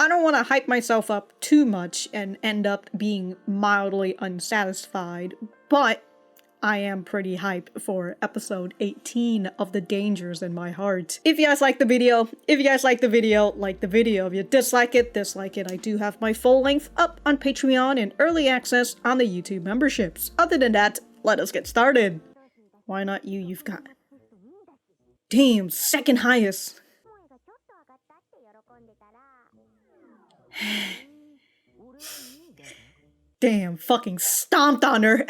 I don't want to hype myself up too much and end up being mildly unsatisfied, but I am pretty hyped for episode 18 of The Dangers in My Heart. If you guys like the video, like the video. If you dislike it, I do have my full length up on Patreon and early access on the YouTube memberships. Other than that, let us get started. Why not you? You've got... Damn, second highest. Damn, fucking stomped on her.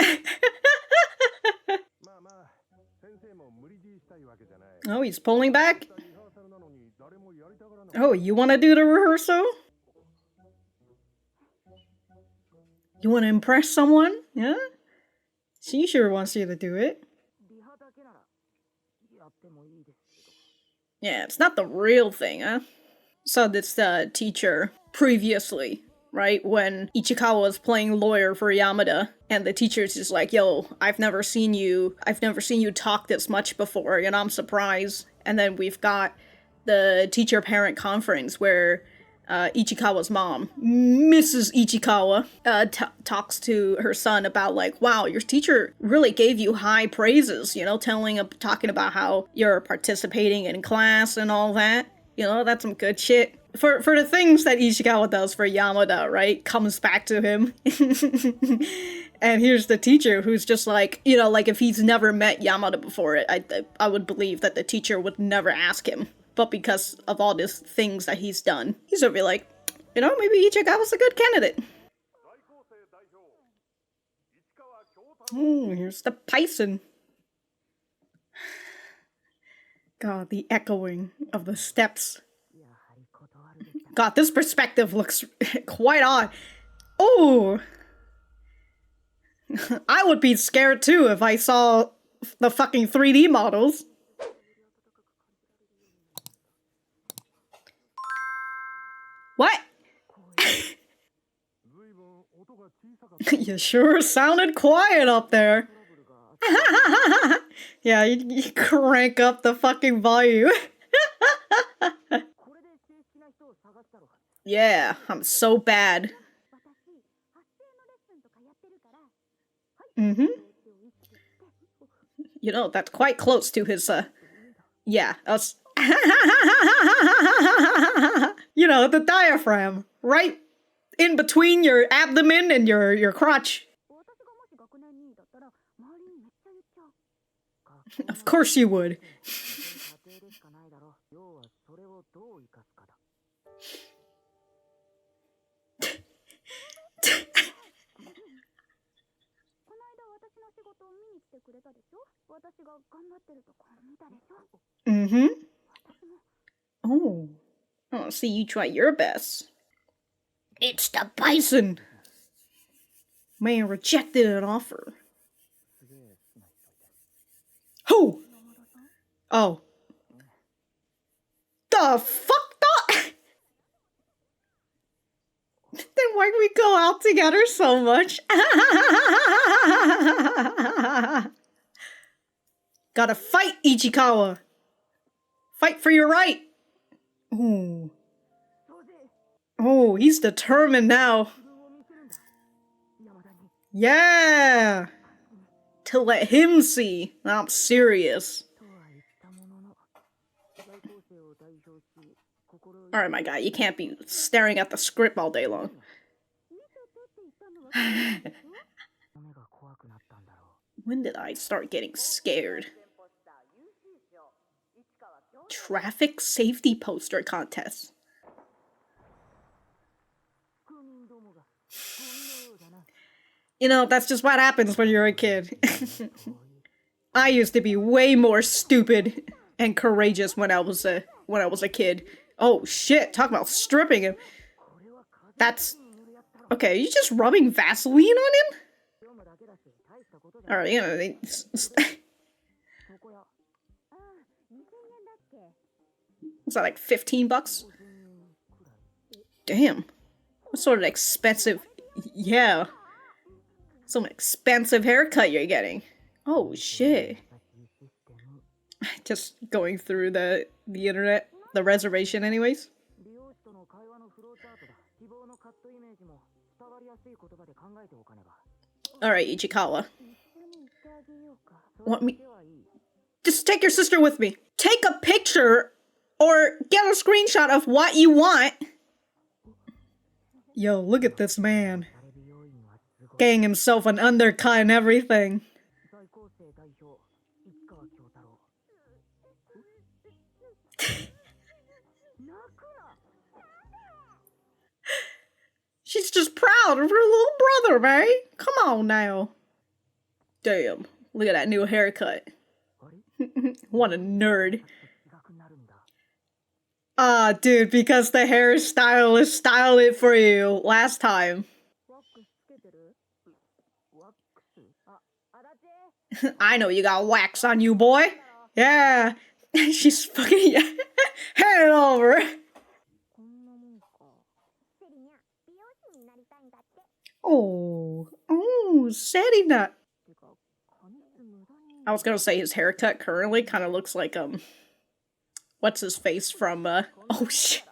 Oh, he's pulling back? Oh, you want to do the rehearsal? You want to impress someone? Yeah? She sure wants you to do it. Yeah, it's not the real thing, huh? So this teacher previously, right, when Ichikawa was playing lawyer for Yamada, and the teacher's just like, yo, I've never seen you talk this much before, and I'm surprised. And then we've got the teacher-parent conference where Ichikawa's mom, Mrs. Ichikawa, talks to her son about like, wow, your teacher really gave you high praises, you know, talking about how you're participating in class and all that. You know, that's some good shit. For the things that Ichikawa does for Yamada, right, comes back to him. And here's the teacher who's just like, you know, like if he's never met Yamada before, I would believe that the teacher would never ask him. But because of all these things that he's done, he's gonna be like, you know, maybe Ichikawa's a good candidate. Here's the paisen. God, the echoing of the steps. God, this perspective looks quite odd. Oh! I would be scared too if I saw the fucking 3D models. What? You sure sounded quiet up there. Yeah, you crank up the fucking volume. Yeah, I'm so bad. Mm-hmm. You know, that's quite close to his, yeah, us. You know, the diaphragm, right in between your abdomen and your crotch. Of course you would. Mm-hmm. Oh. Oh, see you try your best. It's the bison! Man rejected an offer. Who? Oh. The fuck the? Then why'd we go out together so much? Gotta fight, Ichikawa! Fight for your right! Ooh. Oh, he's determined now. Yeah! To let him see I'm serious. Alright, my guy, you can't be staring at the script all day long. When did I start getting scared? Traffic safety poster contest. You know, that's just what happens when you're a kid. I used to be way more stupid and courageous when I was a kid. Oh shit, talk about stripping him. That's... Okay, are you just rubbing Vaseline on him? Alright, you know, is that like 15 bucks? Damn. What sort of expensive... Yeah. Some expensive haircut you're getting. Oh shit. Just going through the internet, the reservation anyways. Alright, Ichikawa. Want me? Just take your sister with me. Take a picture or get a screenshot of what you want. Yo, look at this man. Getting himself an undercut and everything. She's just proud of her little brother, man. Come on now. Damn, look at that new haircut. What a nerd. Ah, dude, because the hairstylist styled it for you last time. I know you got wax on you, boy. Yeah. She's fucking head over. Oh, setting that. I was gonna say his haircut currently kind of looks like, what's his face from, oh shit.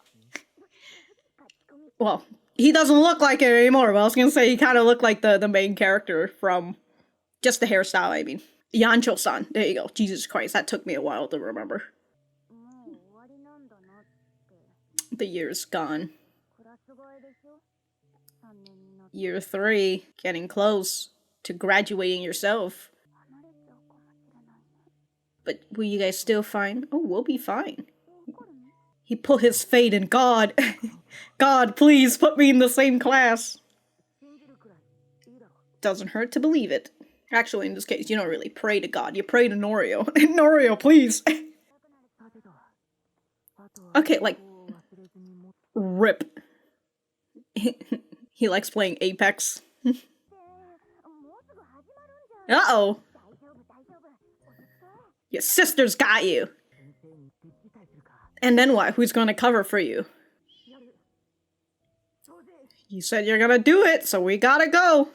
Well, he doesn't look like it anymore, but I was gonna say he kind of looked like the main character from just the hairstyle, I mean. Yancho-san, there you go. Jesus Christ, that took me a while to remember. The year's gone. Year 3, getting close to graduating yourself. But will you guys still fine? Oh, we'll be fine. He put his faith in God. God, please put me in the same class. Doesn't hurt to believe it. Actually, in this case, you don't really pray to God. You pray to Norio. Norio, please. Okay, like, rip. He likes playing Apex. Uh-oh. Your sister's got you. And then what? Who's gonna cover for you? You said you're gonna do it, so we gotta go.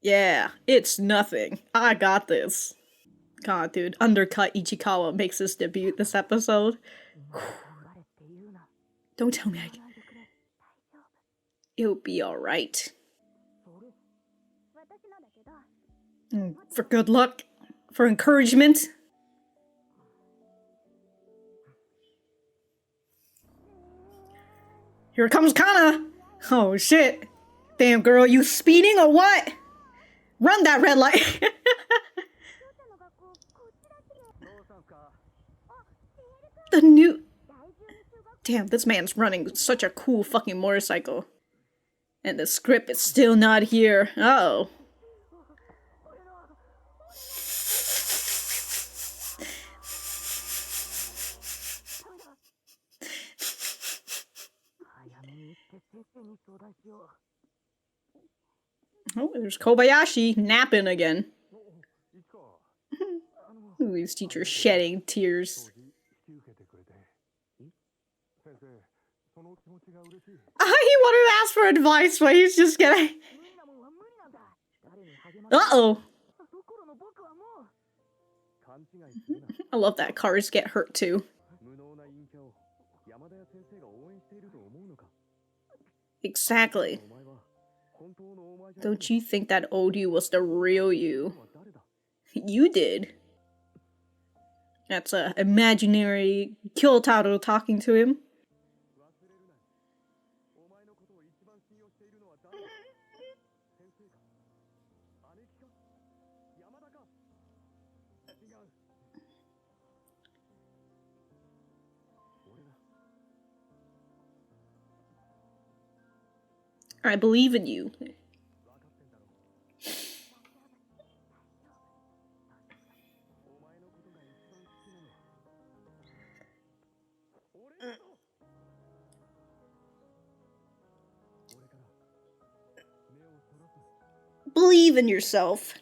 Yeah, it's nothing. I got this. God, dude. Undercut Ichikawa makes his debut this episode. Don't tell me it'll be alright. For good luck. For encouragement. Here comes Kana! Oh shit. Damn girl, you speeding or what? Run that red light! The new... Damn, this man's running such a cool fucking motorcycle. And the script is still not here. Uh-oh. Oh, there's Kobayashi napping again. Ooh, his teacher's shedding tears. He wanted to ask for advice, but he's just gonna... Uh-oh. I love that cars get hurt too. Exactly. Don't you think that old you was the real you? You did. That's a imaginary Kyotaro talking to him. I believe in you. Believe in yourself.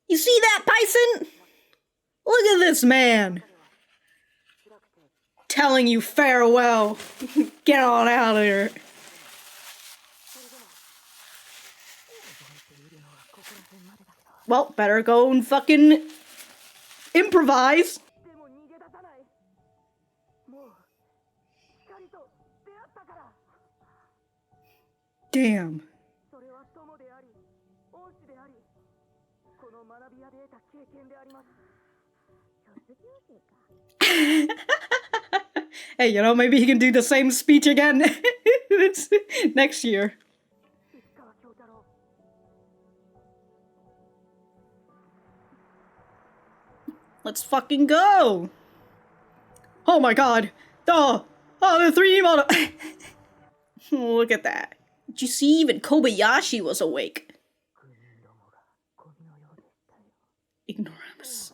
You see that, paisen? Look at this man. Telling you farewell. Get on out of here. Well, better go and fucking improvise. Damn. Hey, you know, maybe he can do the same speech again next year. Let's fucking go! Oh my god! Oh, the 3D model! Look at that. Did you see even Kobayashi was awake? Ignoramus.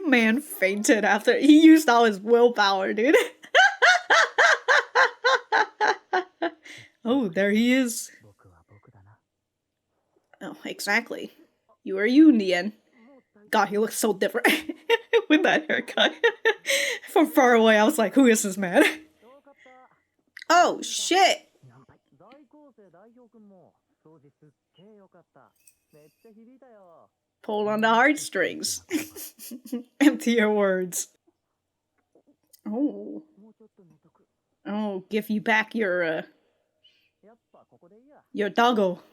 Man fainted after he used all his willpower, dude. Oh, there he is. Oh, exactly. You are you in the end. God, he looks so different with that haircut. From far away, I was like, who is this man? Oh, shit! Pull on the heartstrings. Empty your words. Oh. Oh, give you back your doggo.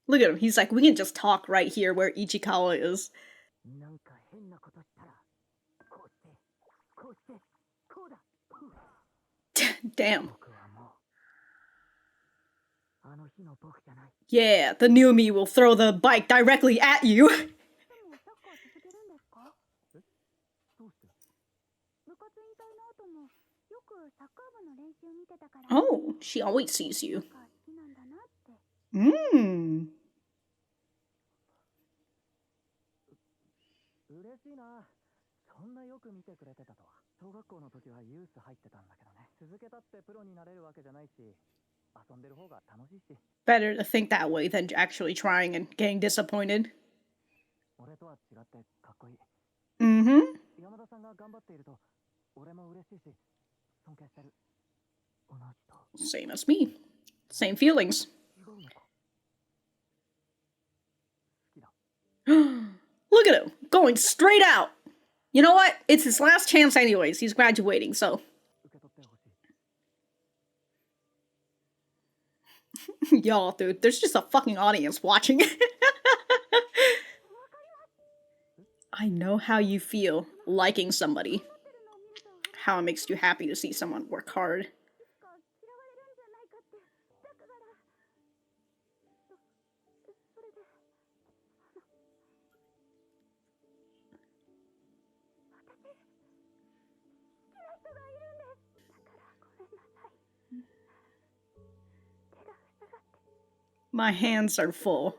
Look at him, he's like, we can just talk right here where Ichikawa is. Damn. Yeah, the new me will throw the bike directly at you. Oh, she always sees you. Mmm. Better to think that way than actually trying and getting disappointed. Mm-hmm. Same as me. Same feelings. Look at him, going straight out. You know what? It's his last chance anyways. He's graduating, so. Y'all, dude, there's just a fucking audience watching. I know how you feel liking somebody. How it makes you happy to see someone work hard. My hands are full.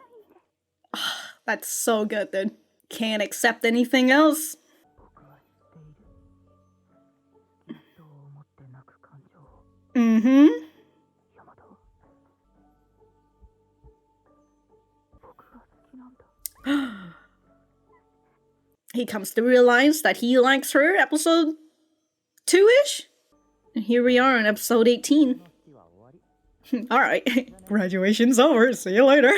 That's so good, dude. Can't accept anything else. Mm-hmm. He comes to realize that he likes her, episode 2-ish? And here we are in episode 18. Alright, graduation's over, see you later.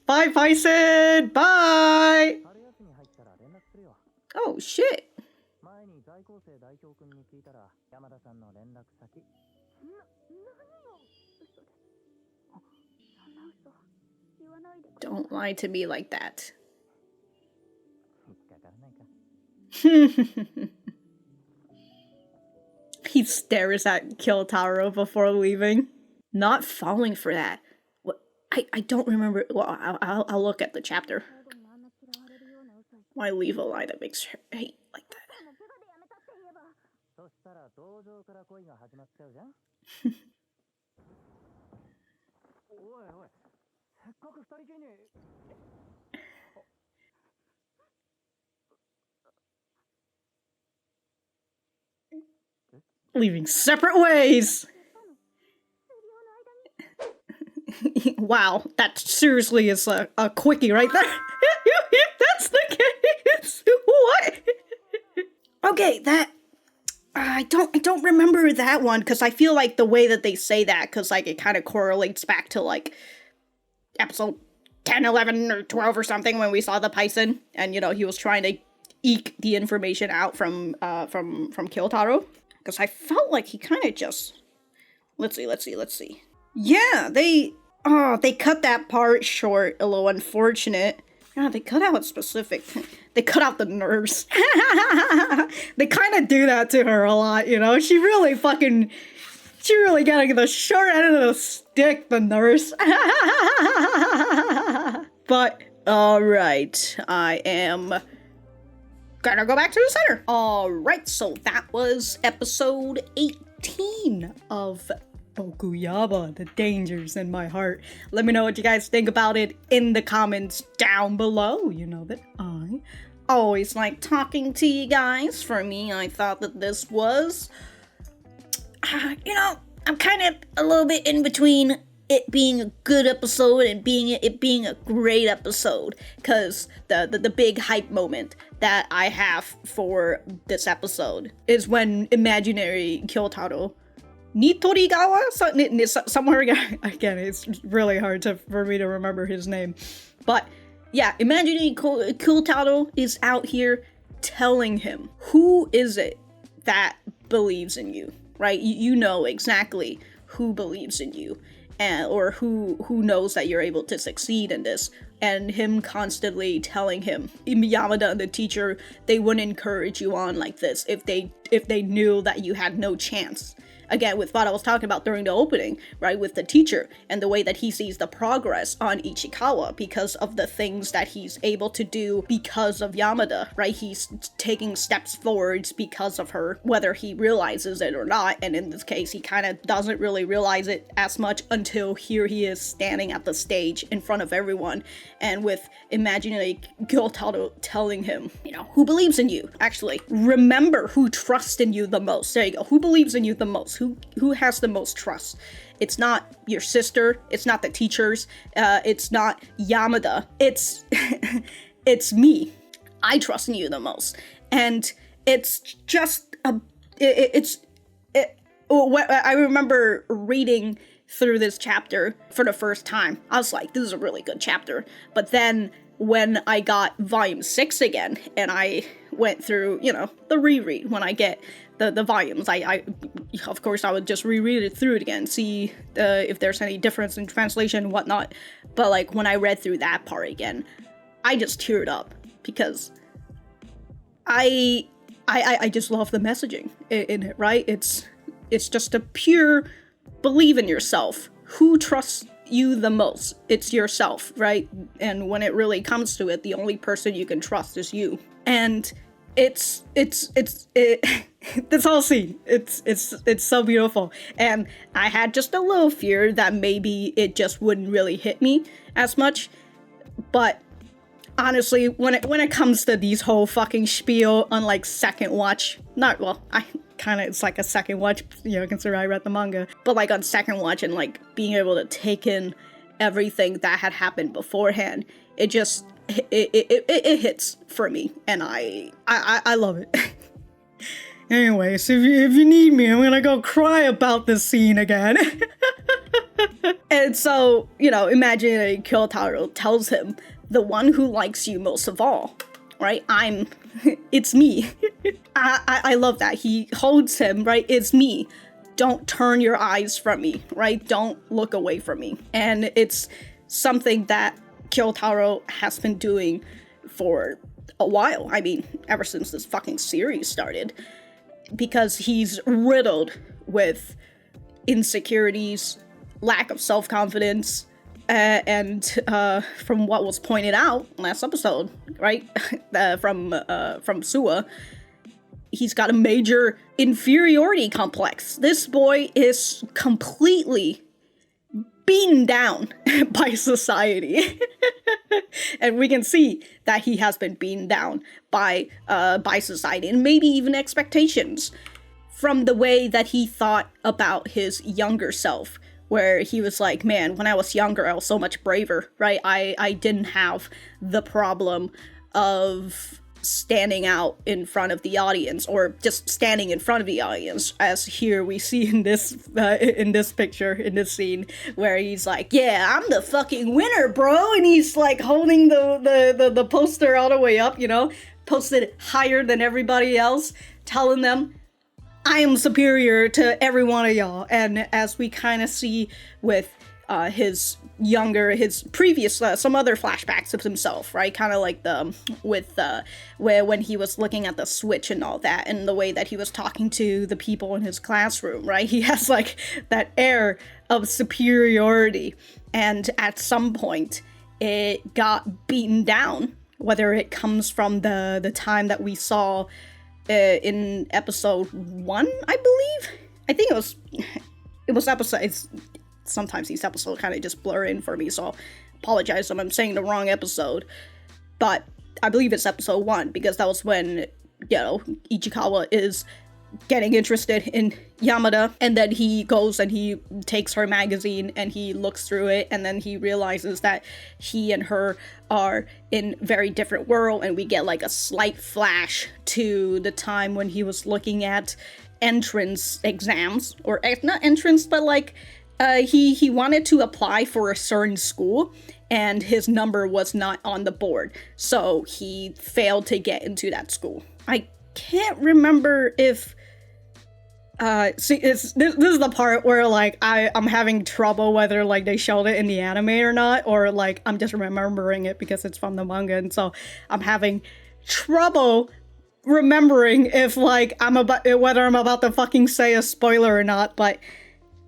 Bye, paisen! Bye! Oh, shit. Don't lie to me like that. He stares at Kyotaro before leaving. Not falling for that. What? I don't remember. Well, I'll look at the chapter. Why leave a lie that makes her hate like that? Leaving separate ways! Wow, that seriously is a quickie right there. If that's the case, what? Okay, that I don't remember that one because I feel like the way that they say that, because like it kind of correlates back to like episode 10, 11, or 12 or something when we saw the paisen, and, he was trying to eke the information out from Kyotaro. Because I felt like he kind of just... Let's see. Yeah, they cut that part short, a little unfortunate. Yeah, they cut out specific. They cut out the nurse. They kind of do that to her a lot, She really getting the short end of the stick, the nurse. But, alright, I am gonna go back to the center. Alright, so that was episode 18 of BokuYaba, The Dangers in My Heart. Let me know what you guys think about it in the comments down below. You know that I always like talking to you guys. For me, I thought that this was, I'm kind of a little bit in between it being a good episode and it being a great episode, because the big hype moment that I have for this episode is when imaginary Kyotaro Nigorikawa, somewhere again, it's really hard for me to remember his name, but yeah, imaginary Kyotaro is out here telling him, who is it that believes in you, right? You know exactly who believes in you, or who knows that you're able to succeed in this, and him constantly telling him, Yamada and the teacher, they wouldn't encourage you on like this if they knew that you had no chance. Again, with what I was talking about during the opening, right, with the teacher and the way that he sees the progress on Ichikawa because of the things that he's able to do because of Yamada, right? He's taking steps forwards because of her, whether he realizes it or not, and in this case, he kind of doesn't really realize it as much until here he is standing at the stage in front of everyone, and with imaginary Kyotaro telling him, who believes in you? Actually, remember who trusts in you the most. There you go. Who believes in you the most? Who has the most trust? It's not your sister. It's not the teachers. It's not Yamada. It's it's me. I trust in you the most. And it's just I remember reading through this chapter for the first time. I was like, this is a really good chapter. But then when I got volume 6 again, and I went through, the reread when I get the volumes, I of course I would just reread it through it again, see if there's any difference in translation and whatnot. But like when I read through that part again, I just teared up because I just love the messaging in it, right? It's just a pure believe in yourself. Who trusts you the most? It's yourself, right? And when it really comes to it, the only person you can trust is you. And it's this whole scene, it's so beautiful. And I had just a little fear that maybe it just wouldn't really hit me as much, but honestly, when it comes to these whole fucking spiel on like second watch, it's like a second watch, consider I read the manga, but like on second watch and like being able to take in everything that had happened beforehand, it just it hits for me, and I love it. Anyway, so if you need me, I'm gonna go cry about this scene again. And so, imaginary Kyotaro tells him, the one who likes you most of all, right? It's me. I love that. He holds him, right? It's me. Don't turn your eyes from me, right? Don't look away from me. And it's something that Kyotaro has been doing for a while. I mean, ever since this fucking series started. Because he's riddled with insecurities, lack of self-confidence, and from what was pointed out last episode, right, from Suwa, he's got a major inferiority complex. This boy is completely beaten down by society. And we can see that he has been beaten down by society, and maybe even expectations, from the way that he thought about his younger self, where he was like, man, when I was younger, I was so much braver, right? I didn't have the problem of standing out in front of the audience, or just standing in front of the audience, as here we see in this picture, in this scene, where he's like, yeah, I'm the fucking winner, bro, and he's like holding the poster all the way up, you know, posted higher than everybody else, telling them, I am superior to every one of y'all. And as we kind of see with his previous, some other flashbacks of himself, right? Kind of like where when he was looking at the Switch and all that, and the way that he was talking to the people in his classroom, right? He has like that air of superiority. And at some point, it got beaten down, whether it comes from the time that we saw in episode 1, I believe. I think it was episodes. Sometimes these episodes kind of just blur in for me, so I apologize if I'm saying the wrong episode. But I believe it's episode 1, because that was when, you know, Ichikawa is getting interested in Yamada, and then he goes and he takes her magazine and he looks through it, and then he realizes that he and her are in very different world, and we get like a slight flash to the time when he was looking at entrance exams, or not entrance, but like he wanted to apply for a certain school, and his number was not on the board, so he failed to get into that school. I can't remember if see, this is the part where like I'm having trouble whether like they showed it in the anime or not, or like I'm just remembering it because it's from the manga, and so I'm having trouble remembering if like whether I'm about to fucking say a spoiler or not. But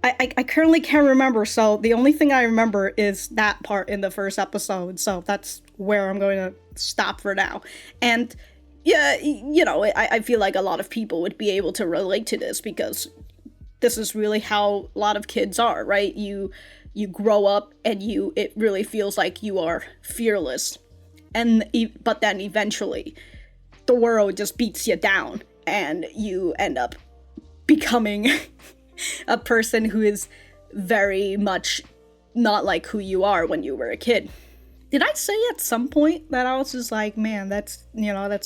I currently can't remember, so the only thing I remember is that part in the first episode, so that's where I'm going to stop for now. And yeah, you know, I feel like a lot of people would be able to relate to this, because this is really how a lot of kids are, right? You grow up and it really feels like you are fearless, but then eventually the world just beats you down and you end up becoming a person who is very much not like who you are when you were a kid. Did I say at some point that I was just like, man, that's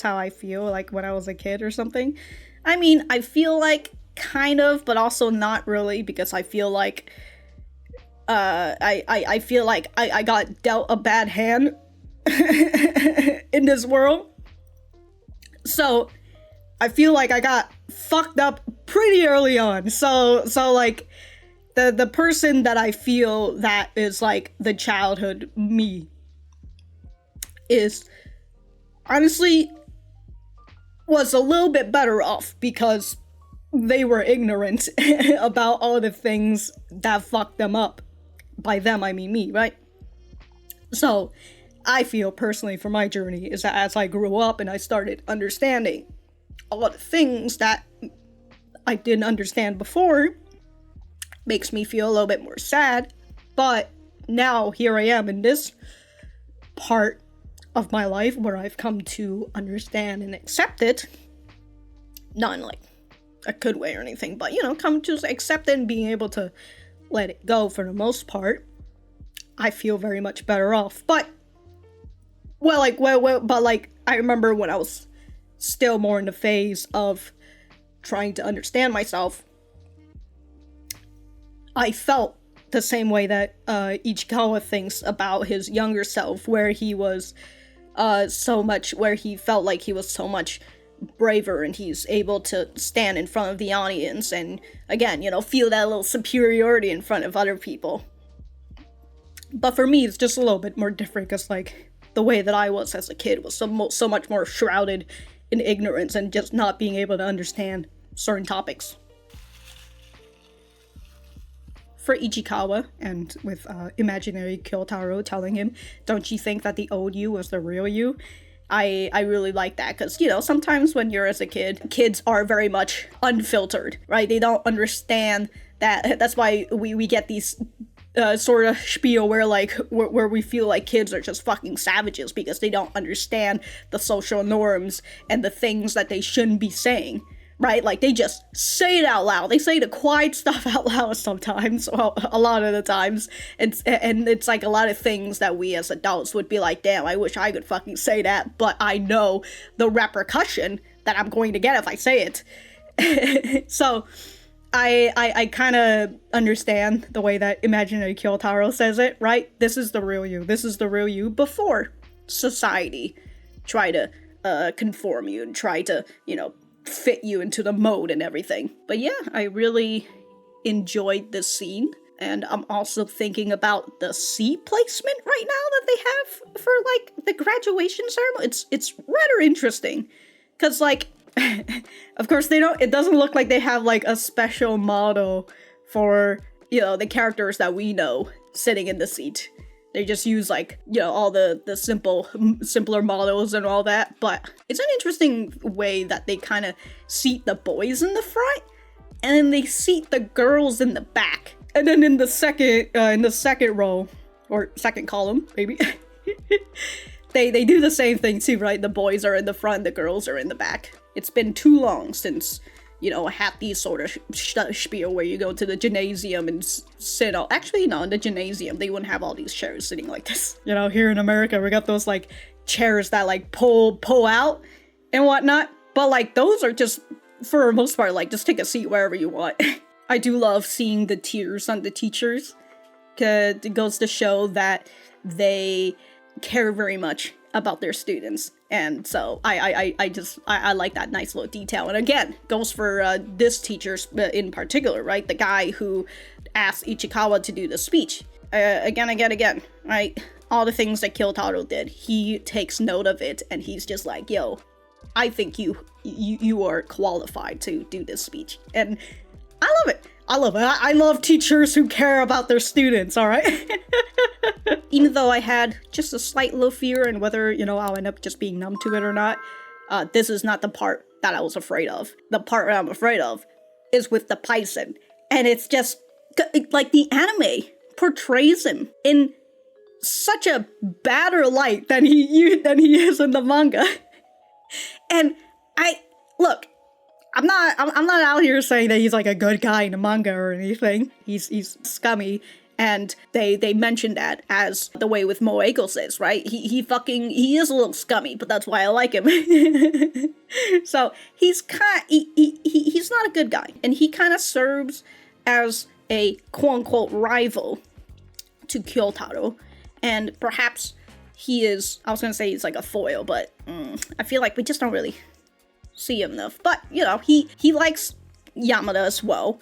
how I feel like when I was a kid or something? I mean, I feel like kind of, but also not really, because I feel like I feel like I got dealt a bad hand in this world. So I feel like I got fucked up pretty early on. So like the person that I feel that is like the childhood me is honestly was a little bit better off, because they were ignorant about all the things that fucked them up. By them, I mean me, right? So I feel personally for my journey is that as I grew up and I started understanding a lot of things that I didn't understand before, makes me feel a little bit more sad. But now here I am in this part of my life where I've come to understand and accept it, not in like a good way or anything, but you know, come to accept it and being able to let it go for the most part. I feel very much better off. But I remember when I was still more in the phase of trying to understand myself, I felt the same way that Ichikawa thinks about his younger self, where he was where he felt like he was so much braver and he's able to stand in front of the audience and, again, you know, feel that little superiority in front of other people. But for me, it's just a little bit more different, because, like, the way that I was as a kid was so much more shrouded in ignorance and just not being able to understand certain topics. For Ichikawa, and with imaginary Kyotaro telling him, don't you think that the old you was the real you? I really like that, because, you know, sometimes when you're as a kid, kids are very much unfiltered, right? They don't understand that. That's why we get these sort of spiel where we feel like kids are just fucking savages, because they don't understand the social norms and the things that they shouldn't be saying, right? Like, they just say it out loud. They say the quiet stuff out loud sometimes, well, a lot of the times. And it's like a lot of things that we as adults would be like, damn, I wish I could fucking say that, but I know the repercussion that I'm going to get if I say it. So, I kind of understand the way that imaginary Kyotaro says it, right? This is the real you. This is the real you before society try to conform you and try to, fit you into the mode and everything. But yeah, I really enjoyed this scene. And I'm also thinking about the seat placement right now that they have for, like, the graduation ceremony. It's rather interesting. Because, like, of course it doesn't look like they have, like, a special model for, the characters that we know sitting in the seat. They just use, like, all the simpler models and all that. But it's an interesting way that they kind of seat the boys in the front, and then they seat the girls in the back. And then in the second row, or second column, maybe, they do the same thing too, right? The boys are in the front, the girls are in the back. It's been too long since, I had these sort of spiel where you go to the gymnasium and sit all. Actually, no, in the gymnasium, they wouldn't have all these chairs sitting like this. Here in America, we got those, like, chairs that, like, pull out and whatnot. But, like, those are just, for the most part, like, just take a seat wherever you want. I do love seeing the tears on the teachers. It goes to show that they care very much about their students. And so I like that nice little detail. And again, goes for this teacher in particular, right? The guy who asked Ichikawa to do the speech. Again, right? All the things that Kyotaro did, he takes note of it, and he's just like, yo, I think you are qualified to do this speech. And I love it. I love teachers who care about their students, alright? Even though I had just a slight little fear and whether, I'll end up just being numb to it or not, this is not the part that I was afraid of. The part that I'm afraid of is with the paisen. And it's just, like, the anime portrays him in such a badder light than he is in the manga. And I'm not out here saying that he's, like, a good guy in the manga or anything. He's scummy, and they mention that as the way with Moegos is, right? He is a little scummy, but that's why I like him. So he's he's not a good guy, and he kind of serves as a quote-unquote rival to Kyotaro, and perhaps he is, I was gonna say he's like a foil, but I feel like we just don't really see him enough. But, he likes Yamada as well,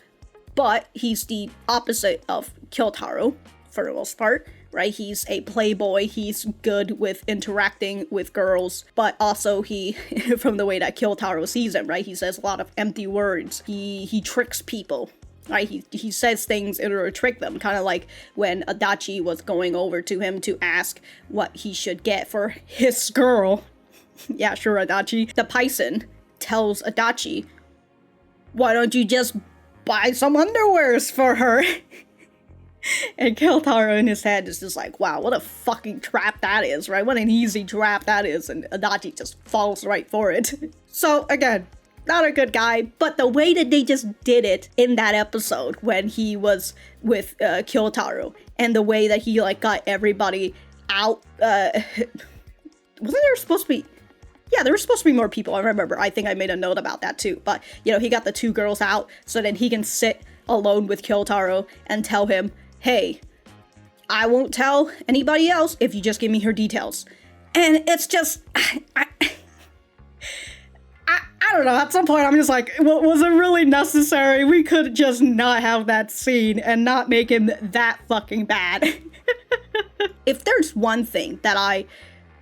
but he's the opposite of Kyotaro for the most part, right? He's a playboy, he's good with interacting with girls, but also he, from the way that Kyotaro sees him, right? He says a lot of empty words. He tricks people, right? He says things in order to trick them, kind of like when Adachi was going over to him to ask what he should get for his girl. Yeah, sure, Adachi. The paisen tells Adachi, why don't you just buy some underwears for her? And Kyotaro in his head is just like, wow, what a fucking trap that is, right? What an easy trap that is, and Adachi just falls right for it. So, again, not a good guy, but the way that they just did it in that episode when he was with Kyotaro, and the way that he, like, got everybody out, wasn't there supposed to be... Yeah, there were supposed to be more people, I remember. I think I made a note about that too. But, he got the two girls out so then he can sit alone with Kyotaro and tell him, hey, I won't tell anybody else if you just give me her details. And it's just, I don't know, at some point I'm just like, was it really necessary? We could just not have that scene and not make him that fucking bad. If there's one thing that I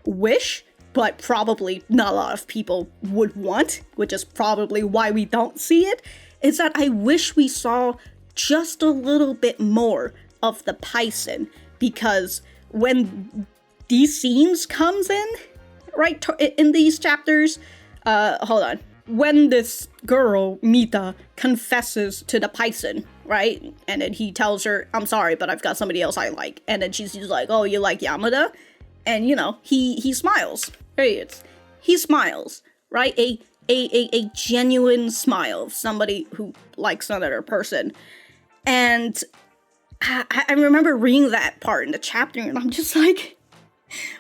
wish, but probably not a lot of people would want, which is probably why we don't see it, is that I wish we saw just a little bit more of the paisen, because when these scenes comes in, right, in these chapters, hold on, when this girl, Mita, confesses to the paisen, right, and then he tells her, I'm sorry, but I've got somebody else I like, and then she's just like, oh, you like Yamada? And, he smiles. He smiles, right? A a genuine smile of somebody who likes another person. And I remember reading that part in the chapter, and I'm just like,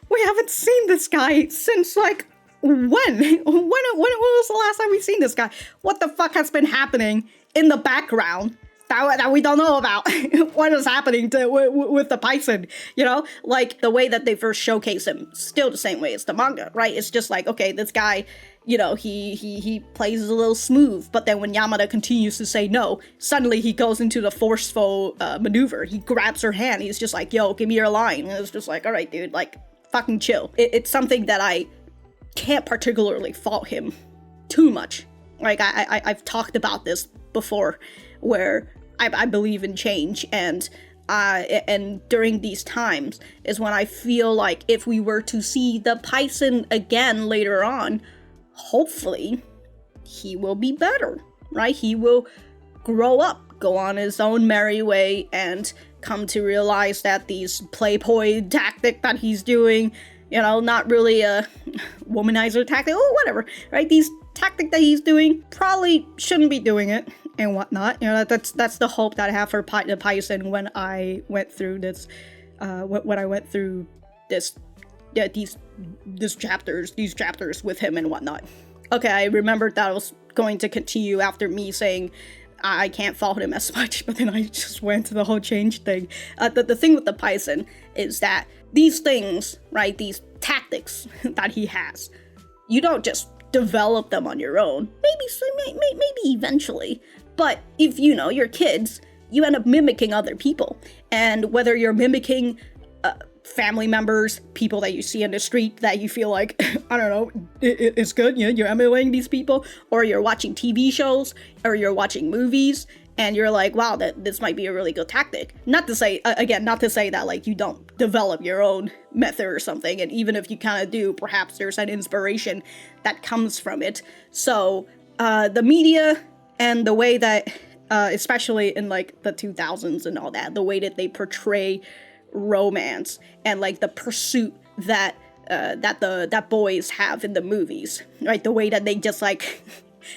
we haven't seen this guy since, like, when? When was the last time we've seen this guy? What the fuck has been happening in the background that we don't know about? What is happening with the paisen, you know? Like, the way that they first showcase him, still the same way as the manga, right? It's just like, okay, this guy, you know, he plays a little smooth, but then when Yamada continues to say no, suddenly he goes into the forceful maneuver. He grabs her hand. He's just like, yo, give me your line. And it's just like, all right, dude, like, fucking chill. It's something that I can't particularly fault him too much. Like, I've talked about this before, where I believe in change, and during these times is when I feel like if we were to see the paisen again later on, hopefully he will be better, right? He will grow up, go on his own merry way, and come to realize that these playboy tactic that he's doing, you know, not really a womanizer tactic, or whatever, right? These tactic that he's doing, probably shouldn't be doing it and whatnot. You know, that's the hope that I have for the paisen when I went through this, when I went through these chapters with him and whatnot. Okay, I remembered that I was going to continue after me saying I can't fault him as much, but then I just went to the whole change thing. The thing with the paisen is that these things, right, these tactics that he has, you don't just develop them on your own. Maybe eventually. But if, you know, you're kids, you end up mimicking other people. And whether you're mimicking family members, people that you see in the street that you feel like, I don't know, it's good, you know, you're emulating these people, or you're watching TV shows, or you're watching movies, and you're like, wow, this might be a really good tactic. Not to say that, like, you don't develop your own method or something, and even if you kind of do, perhaps there's an inspiration that comes from it. So, the media and the way that, especially in, like, the 2000s and all that, the way that they portray romance and, like, the pursuit that that boys have in the movies, right? The way that they just, like,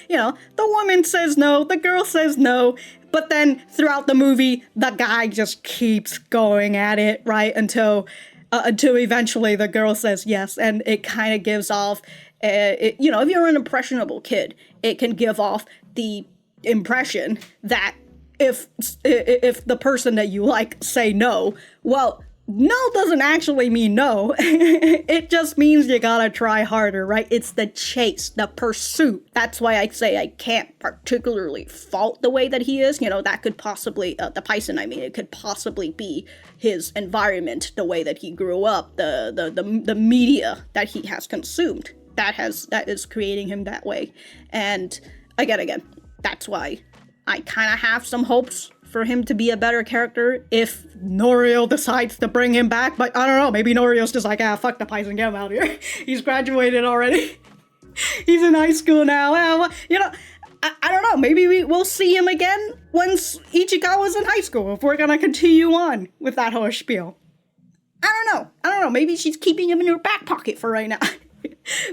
you know, the woman says no, the girl says no, but then throughout the movie, the guy just keeps going at it, right? Until eventually the girl says yes, and it kind of gives off, you know, if you're an impressionable kid, it can give off the impression that if the person that you like say no, well, no doesn't actually mean no. It just means you gotta try harder, right? It's the chase, the pursuit. That's why I say I can't particularly fault the way that he is. You know, that could possibly, the paisen, I mean, it could possibly be his environment, the way that he grew up, the media that he has consumed, that is creating him that way. And again, that's why I kind of have some hopes for him to be a better character if Norio decides to bring him back. But I don't know, maybe Norio's just like, fuck the paisen, get him out of here. He's graduated already. He's in high school now. Well, you know, I don't know, maybe we'll see him again once Ichikawa's in high school, if we're gonna continue on with that whole spiel. I don't know, maybe she's keeping him in her back pocket for right now.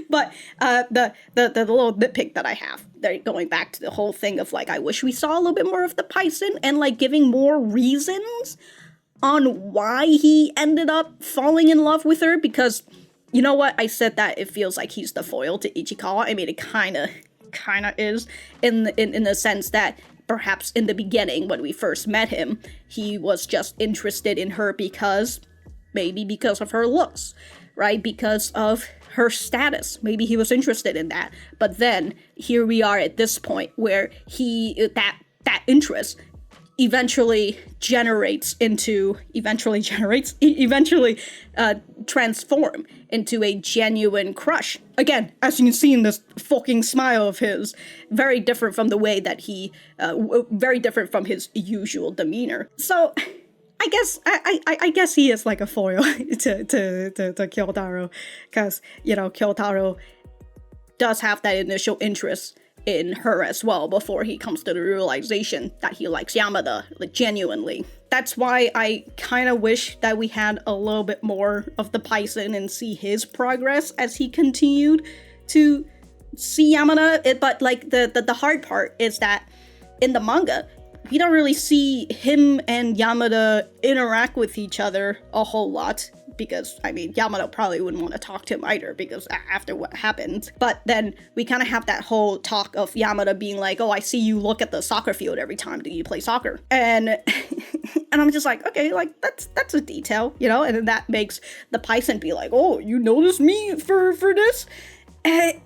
But the little nitpick that I have, going back to the whole thing of, like, I wish we saw a little bit more of the paisen and, like, giving more reasons on why he ended up falling in love with her, because, you know what, I said that it feels like he's the foil to Ichikawa. I mean, it kind of is, in the sense that perhaps in the beginning, when we first met him, he was just interested in her because of her looks, right? Because of her status. Maybe he was interested in that. But then here we are at this point where that interest eventually transform into a genuine crush. Again, as you can see in this fucking smile of his, very different from the way that very different from his usual demeanor. So I guess he is like a foil to Kyotaro, because, you know, Kyotaro does have that initial interest in her as well before he comes to the realization that he likes Yamada, like, genuinely. That's why I kind of wish that we had a little bit more of the paisen and see his progress as he continued to see Yamada, but like the hard part is that in the manga, we don't really see him and Yamada interact with each other a whole lot. Because, I mean, Yamada probably wouldn't want to talk to him either, because after what happened. But then we kind of have that whole talk of Yamada being like, oh, I see you look at the soccer field every time that you play soccer. And and I'm just like, okay, like, that's a detail, you know? And then that makes the paisen be like, oh, you noticed me for this? And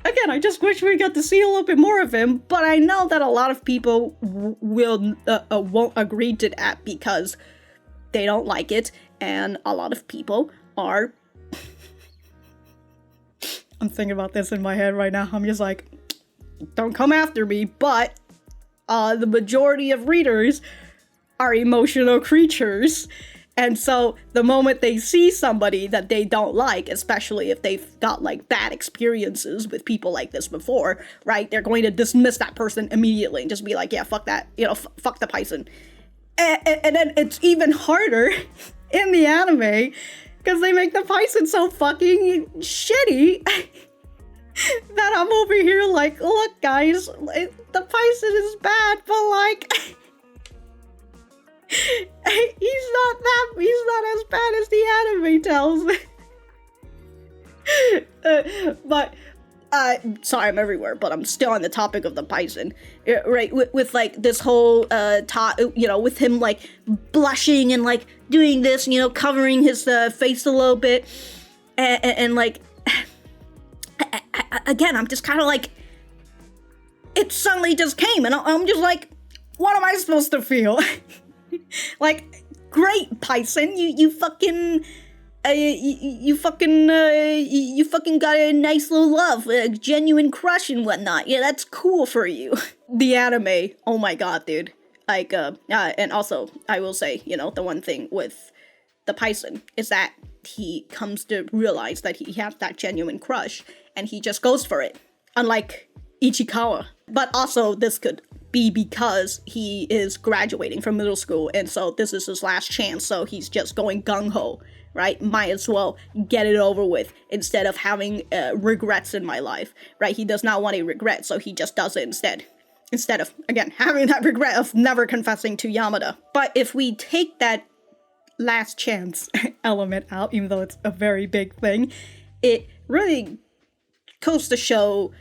again, I just wish we got to see a little bit more of him, but I know that a lot of people won't agree to that because they don't like it, and a lot of people are... I'm thinking about this in my head right now. I'm just like, don't come after me, but the majority of readers are emotional creatures. And so the moment they see somebody that they don't like, especially if they've got like bad experiences with people like this before, right? They're going to dismiss that person immediately and just be like, yeah, fuck that, you know, fuck the paisen. And then it's even harder in the anime because they make the paisen so fucking shitty that I'm over here like, look guys, the paisen is bad, but like, he's not as bad as the anime tells. But sorry, I'm everywhere, but I'm still on the topic of the paisen, right? With like this whole you know, with him like blushing and like doing this, you know, covering his face a little bit, and like again, I'm just kind of like, it suddenly just came, and I'm just like, what am I supposed to feel? Like, great paisen, you fucking. You fucking got a nice little love, a genuine crush and whatnot. Yeah, that's cool for you. The anime, oh my god, dude. Like, and also, I will say, you know, the one thing with the paisen is that he comes to realize that he has that genuine crush, and he just goes for it. Unlike Ichikawa. But also, this could be because he is graduating from middle school, and so this is his last chance, so he's just going gung-ho. Right? Might as well get it over with instead of having regrets in my life, right? He does not want a regret, so he just does it instead. Instead of, again, having that regret of never confessing to Yamada. But if we take that last chance element out, even though it's a very big thing, it really goes to show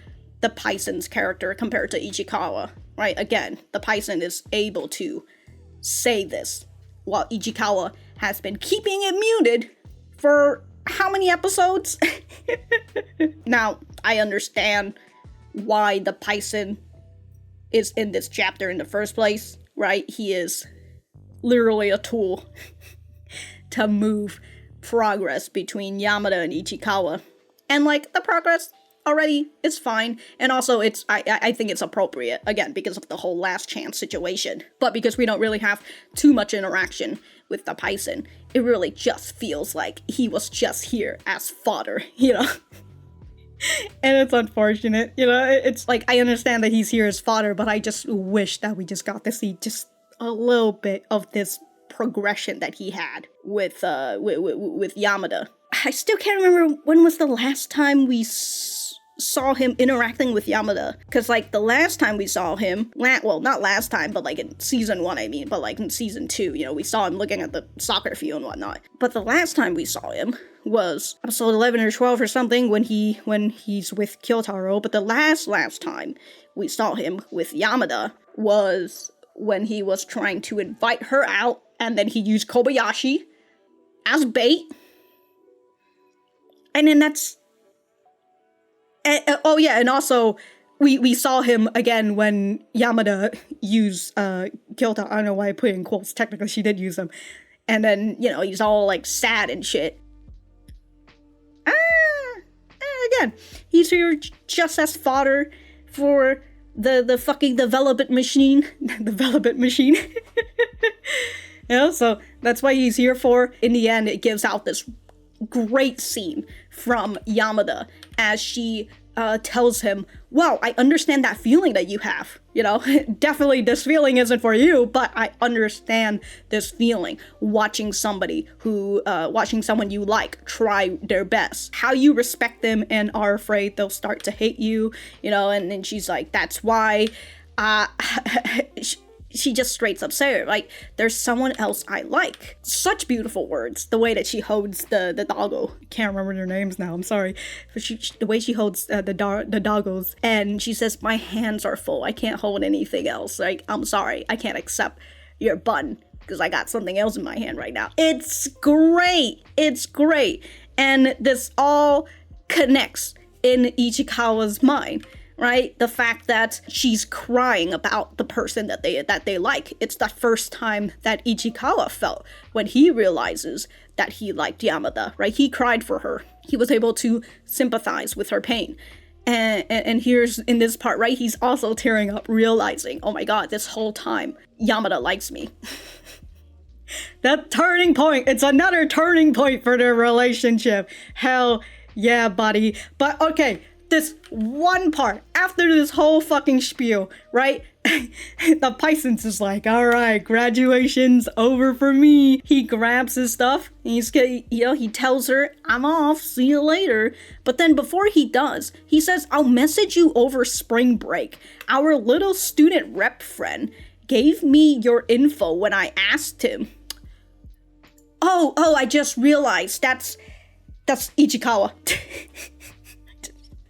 the paisen's character compared to Ichikawa, right? Again, the paisen is able to say this, while Ichikawa has been keeping it muted for how many episodes? Now, I understand why the paisen is in this chapter in the first place, right? He is literally a tool to move progress between Yamada and Ichikawa. And, like, the progress already is fine, and also it's I think it's appropriate, again, because of the whole last chance situation. But because we don't really have too much interaction with the paisen, it really just feels like he was just here as fodder, you know? And it's unfortunate, you know? It's like, I understand that he's here as fodder, but I just wish that we just got to see just a little bit of this progression that he had with Yamada. I still can't remember when was the last time we saw him interacting with Yamada, because like the last time we saw him, well, not last time, but like in season 1, I mean, but like in season 2, you know, we saw him looking at the soccer field and whatnot. But the last time we saw him was episode 11 or 12 or something, when he's with Kyotaro. But the last time we saw him with Yamada was when he was trying to invite her out, and then he used Kobayashi as bait. And then that's... oh yeah, and also, we saw him again when Yamada used Kyotaro. I don't know why I put it in quotes, technically she did use them. And then, you know, he's all like sad and shit. Again, he's here just as fodder for the fucking development machine. Development machine. You know, so that's why he's here for. In the end, it gives out this great scene from Yamada as she tells him, wow, I understand that feeling that you have, you know? Definitely this feeling isn't for you, but I understand this feeling. Watching someone you like try their best. How you respect them and are afraid they'll start to hate you, you know? And then she's like, that's why, she just straight up said it, like, there's someone else I like. Such beautiful words. The way that she holds the doggo. Can't remember their names now, I'm sorry. But the way she holds the doggos. And she says, my hands are full. I can't hold anything else. Like, I'm sorry. I can't accept your bun because I got something else in my hand right now. It's great. It's great. And this all connects in Ichikawa's mind. Right? The fact that she's crying about the person that they like. It's the first time that Ichikawa felt when he realizes that he liked Yamada, right? He cried for her. He was able to sympathize with her pain. And here's in this part, right? He's also tearing up, realizing, oh my god, this whole time, Yamada likes me. That turning point, it's another turning point for their relationship. Hell yeah, buddy. But okay, this one part, after this whole fucking spiel, right? The Pison's is like, alright, graduation's over for me. He grabs his stuff, and he tells her, I'm off, see you later. But then before he does, he says, I'll message you over spring break. Our little student rep friend gave me your info when I asked him. Oh, I just realized, that's Ichikawa.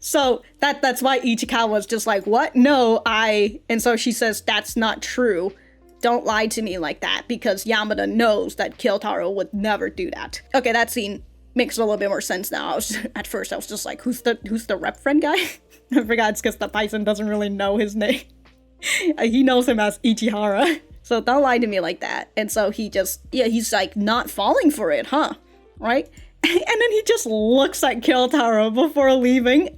So that's why Ichikawa's just like, what? No, and so she says, that's not true. Don't lie to me like that, because Yamada knows that Kyotaro would never do that. Okay, that scene makes a little bit more sense now. At first I was just like, who's the rep friend guy? I forgot it's because the Paisen doesn't really know his name. He knows him as Ichihara. So don't lie to me like that. And so he's like not falling for it, huh? Right? And then he just looks at Kyotaro before leaving.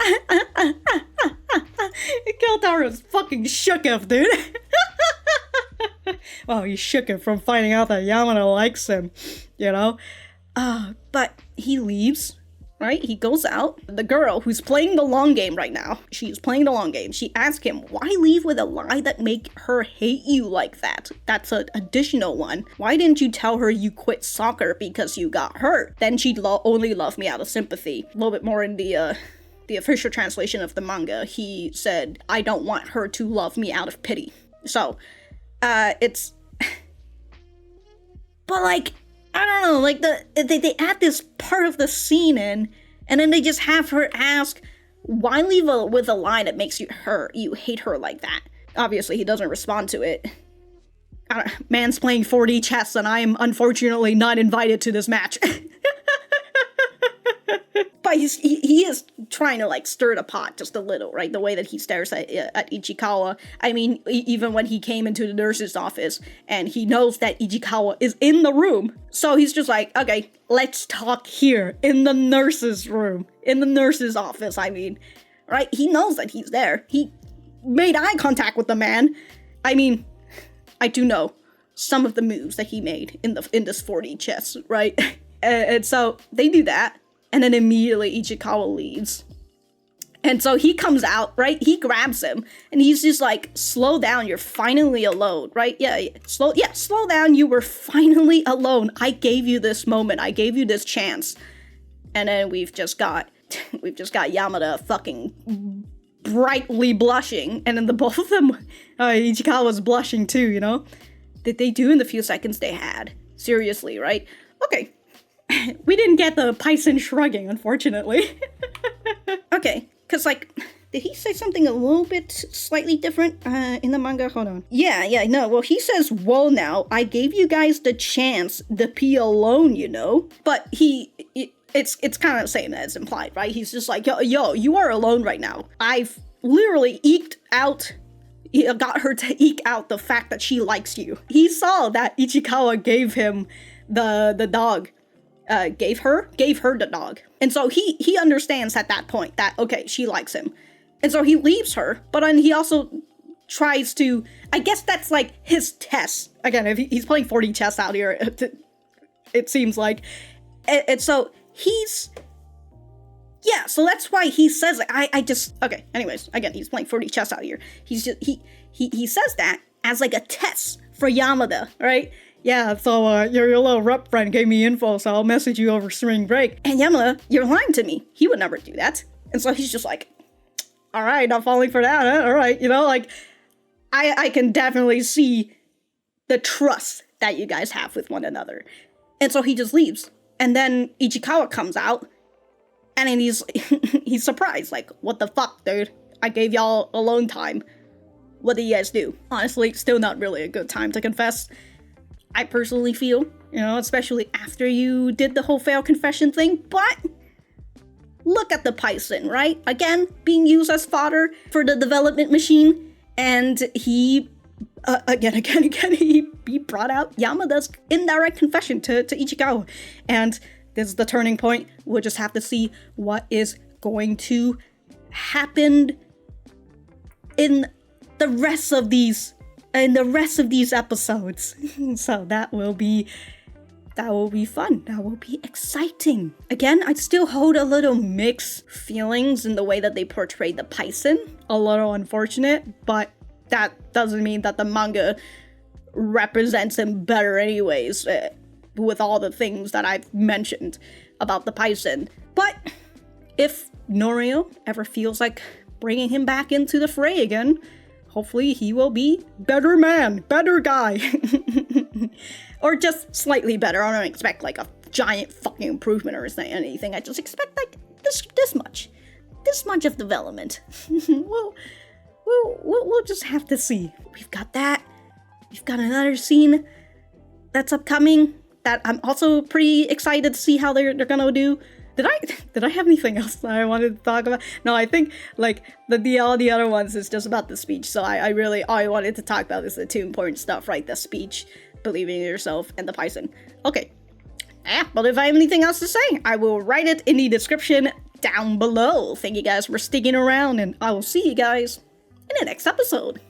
Kyotaro's fucking shooketh, dude. Well, he's shooketh from finding out that Yamada likes him, you know? But he leaves, right? He goes out. The girl who's playing the long game right now, she's playing the long game. She asks him, why leave with a lie that make her hate you like that? That's an additional one. Why didn't you tell her you quit soccer because you got hurt? Then she'd only love me out of sympathy. A little bit more in the official translation of the manga, he said, I don't want her to love me out of pity. So, it's... But like, I don't know, like they add this part of the scene in, and then they just have her ask, why leave with a lie that makes you hate her like that? Obviously, he doesn't respond to it. Man's playing 4D chess, and I am unfortunately not invited to this match. But he is trying to like stir the pot just a little, right? The way that he stares at Ichikawa. I mean, even when he came into the nurse's office and he knows that Ichikawa is in the room. So he's just like, okay, let's talk here in the nurse's room, in the nurse's office, I mean, right? He knows that he's there. He made eye contact with the man. I mean, I do know some of the moves that he made in this 4D chess, right? And so they do that. And then immediately Ichikawa leaves. And so he comes out, right? He grabs him. And he's just like, slow down, you're finally alone, right? Slow down, you were finally alone. I gave you this moment. I gave you this chance. And then we've just got Yamada fucking brightly blushing. And then the both of them, Ichikawa's blushing too, you know? Did they do in the few seconds they had? Seriously, right? Okay. We didn't get the Paisen shrugging, unfortunately. Okay, because, like, did he say something a little bit slightly different in the manga? Hold on. Yeah, no, well, he says, whoa now, I gave you guys the chance to be alone, you know? But it's kind of the same as implied, right? He's just like, yo, you are alone right now. I've literally got her to eke out the fact that she likes you. He saw that Ichikawa gave him the dog. Gave her the dog. And so he understands at that point that, okay, she likes him. And so he leaves her, but then he also tries to, I guess that's like his test. Again, if he's playing 4D chess out here, it seems like. And so he's Yeah, so that's why he says, like, I just, okay, anyways, again, he's playing 40 chess out here. He's just, he says that as, like, a test for Yamada, right? Yeah, so, your little rep friend gave me info, so I'll message you over spring break. And Yamada, you're lying to me. He would never do that. And so he's just like, all right, not falling for that, huh? All right, you know, like, I can definitely see the trust that you guys have with one another. And so he just leaves. And then Ichikawa comes out, and then he's surprised, like, what the fuck, dude? I gave y'all alone time. What do you guys do? Honestly, still not really a good time to confess. I personally feel, you know, especially after you did the whole fail confession thing, but look at the paisen, right? Again, being used as fodder for the development machine, and he, again, he brought out Yamada's indirect confession to Ichikawa, and this is the turning point. We'll just have to see what is going to happen in the rest of these episodes. So that will be fun. That will be exciting. Again, I still hold a little mixed feelings in the way that they portrayed the paisen. A little unfortunate, but that doesn't mean that the manga represents him better anyways, with all the things that I've mentioned about the paisen. But if Norio ever feels like bringing him back into the fray again, hopefully he will be better man, better guy. Or just slightly better. I don't expect like a giant fucking improvement or anything. I just expect like this much of development. We'll just have to see. We've got that. We've got another scene that's upcoming that I'm also pretty excited to see how they're gonna do. Did I have anything else that I wanted to talk about? No, I think like all the other ones is just about the speech. So I really all I wanted to talk about is the two important stuff, right? The speech, believing in yourself, and the paisen. Okay. But if I have anything else to say, I will write it in the description down below. Thank you guys for sticking around, and I will see you guys in the next episode.